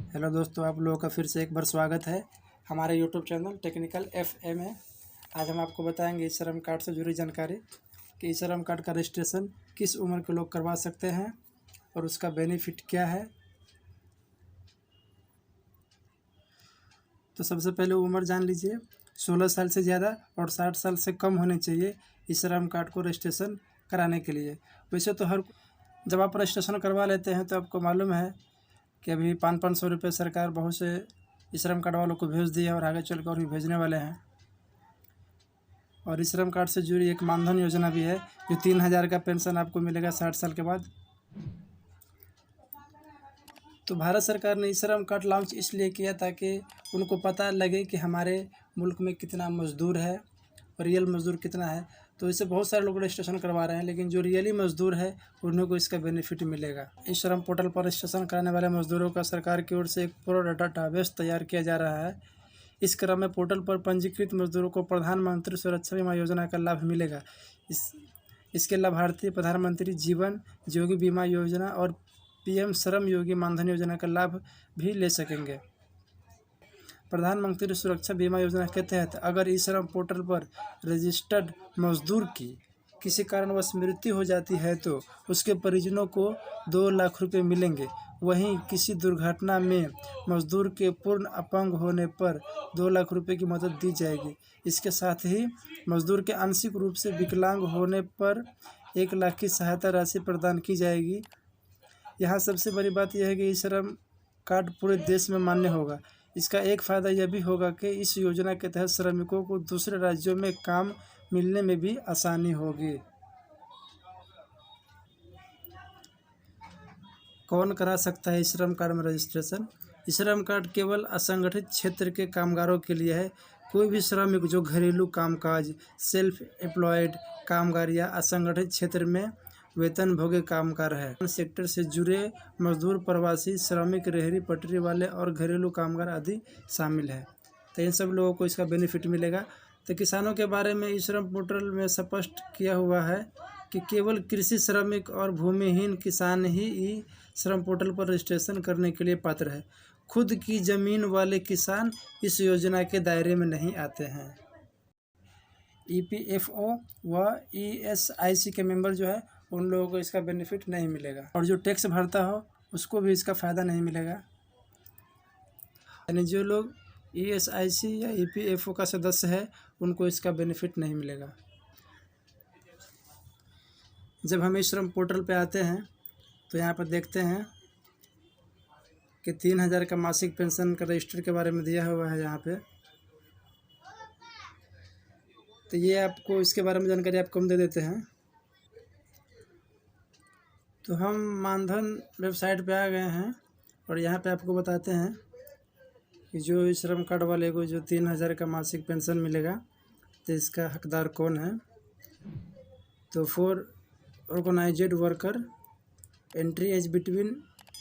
Hello दोस्तों, आप लोगों का फिर से एक बार स्वागत है हमारे यूट्यूब चैनल टेक्निकल एफए में। आज हम आपको बताएंगे ई श्रम कार्ड से जुड़ी जानकारी कि ई श्रम कार्ड का रजिस्ट्रेशन किस उम्र के लोग करवा सकते हैं और उसका बेनिफिट क्या है। तो सबसे पहले उम्र जान लीजिए। 16 साल से ज़्यादा और 60 साल से कम होने चाहिए ई श्रम कार्ड को रजिस्ट्रेशन कराने के लिए। वैसे तो जब आप रजिस्ट्रेशन करवा लेते हैं तो आपको मालूम है कि अभी 500 रुपये सरकार बहुत से ई श्रम कार्ड वालों को भेज दिया और आगे चल कर और भी भेजने वाले हैं। और ई श्रम कार्ड से जुड़ी एक मानधन योजना भी है जो 3000 का पेंशन आपको मिलेगा 60 साल के बाद। तो भारत सरकार ने ई श्रम कार्ड लॉन्च इसलिए किया ताकि उनको पता लगे कि हमारे मुल्क में कितना मज़दूर है और रियल मज़दूर कितना है। तो इससे बहुत सारे लोग रजिस्ट्रेशन करवा रहे हैं, लेकिन जो रियली मज़दूर है उन्हें को इसका बेनिफिट मिलेगा। ई श्रम पोर्टल पर रजिस्ट्रेशन कराने वाले मज़दूरों का सरकार की ओर से एक पूरा डाटाबेस तैयार किया जा रहा है। इस क्रम में पोर्टल पर पंजीकृत मज़दूरों को प्रधानमंत्री सुरक्षा बीमा योजना का लाभ मिलेगा। इसके लाभार्थी प्रधानमंत्री जीवन ज्योति बीमा योजना और पीएम श्रम योगी मानधन योजना का लाभ भी ले सकेंगे। प्रधानमंत्री सुरक्षा बीमा योजना के तहत अगर ई श्रम पोर्टल पर रजिस्टर्ड मजदूर की किसी कारणवश मृत्यु हो जाती है तो उसके परिजनों को 2 लाख रुपए मिलेंगे। वहीं किसी दुर्घटना में मजदूर के पूर्ण अपंग होने पर 2 लाख रुपए की मदद दी जाएगी। इसके साथ ही मजदूर के आंशिक रूप से विकलांग होने पर 1 लाख की सहायता राशि प्रदान की जाएगी। यहाँ सबसे बड़ी बात यह है कि ई श्रम कार्ड पूरे देश में मान्य होगा। इसका एक फ़ायदा यह भी होगा कि इस योजना के तहत श्रमिकों को दूसरे राज्यों में काम मिलने में भी आसानी होगी। कौन करा सकता है ई श्रम कार्ड में रजिस्ट्रेशन? ई श्रम कार्ड केवल असंगठित क्षेत्र के कामगारों के लिए है। कोई भी श्रमिक जो घरेलू कामकाज, सेल्फ एम्प्लॉयड कामगार या असंगठित क्षेत्र में वेतन भोगी कामगार है। सेक्टर से जुड़े मजदूर, प्रवासी श्रमिक, रेहड़ी पटरी वाले और घरेलू कामगार आदि शामिल है। तो इन सब लोगों को इसका बेनिफिट मिलेगा। तो किसानों के बारे में ई श्रम पोर्टल में स्पष्ट किया हुआ है कि केवल कृषि श्रमिक और भूमिहीन किसान ही ई श्रम पोर्टल पर रजिस्ट्रेशन करने के लिए पात्र है। खुद की ज़मीन वाले किसान इस योजना के दायरे में नहीं आते हैं। ईपीएफओ व ईएसआईसी के मेंबर जो है उन लोगों को इसका बेनिफिट नहीं मिलेगा और जो टैक्स भरता हो उसको भी इसका फ़ायदा नहीं मिलेगा। यानी जो लोग ईएसआईसी या ईपीएफओ का सदस्य है उनको इसका बेनिफिट नहीं मिलेगा। जब हम ई श्रम पोर्टल पे आते हैं तो यहाँ पर देखते हैं कि 3000 का मासिक पेंशन का रजिस्टर के बारे में दिया हुआ है यहाँ पे। तो ये आपको इसके बारे में जानकारी आपको हम दे देते हैं। तो हम मानधन वेबसाइट पे आ गए हैं और यहाँ पे आपको बताते हैं कि जो ई श्रम कार्ड वाले को जो 3000 का मासिक पेंशन मिलेगा तो इसका हकदार कौन है। तो for organised worker entry age between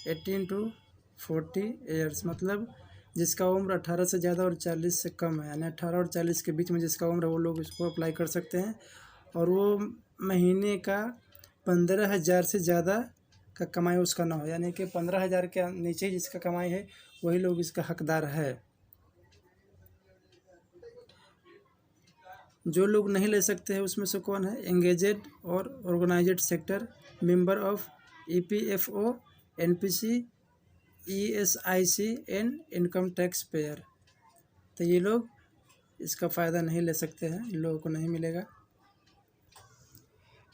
18 to 40 years, मतलब जिसका उम्र 18 से ज़्यादा और 40 से कम है, यानी 18 और 40 के बीच में जिसका उम्र है वो लोग इसको अप्लाई कर सकते हैं। और वो महीने का 15,000 से ज़्यादा का कमाई उसका ना हो, यानी कि 15,000 के नीचे जिसका कमाई है वही लोग इसका हकदार है। जो लोग नहीं ले सकते हैं उसमें से कौन है? एंगेजेड और organised sector, member of EPFO, NPC, ESIC and income tax payer. तो ये लोग इसका फ़ायदा नहीं ले सकते हैं, इन लोगों को नहीं मिलेगा।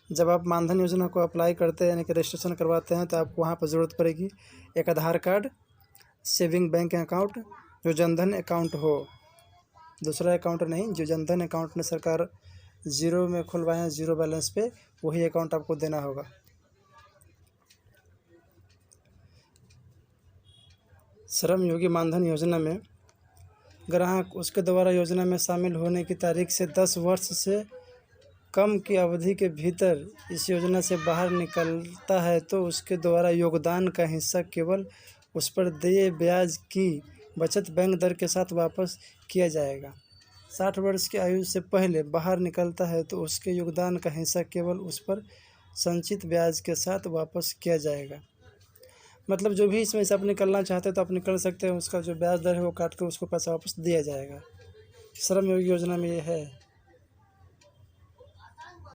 जब आप मानधन योजना को अप्लाई करते हैं यानी कि रजिस्ट्रेशन करवाते हैं तो आपको वहाँ पर ज़रूरत पड़ेगी एक आधार कार्ड, सेविंग बैंक अकाउंट जो जनधन अकाउंट हो, दूसरा अकाउंट नहीं, जो जनधन अकाउंट में सरकार ज़ीरो में खुलवाए हैं, ज़ीरो बैलेंस पे, वही अकाउंट आपको देना होगा। श्रम योगी मानधन योजना में ग्राहक उसके द्वारा योजना में शामिल होने की तारीख से 10 वर्ष से कम की अवधि के भीतर इस योजना से बाहर निकलता है तो उसके द्वारा योगदान का हिस्सा केवल उस पर दिए ब्याज की बचत बैंक दर के साथ वापस किया जाएगा। 60 वर्ष की आयु से पहले बाहर निकलता है तो उसके योगदान का हिस्सा केवल उस पर संचित ब्याज के साथ वापस किया जाएगा। मतलब जो भी इसमें से आप निकलना चाहते हैं तो आप निकल सकते हैं, उसका जो ब्याज दर है वो काट के उसको पैसा वापस दिया जाएगा। श्रम योगी योजना में ये है।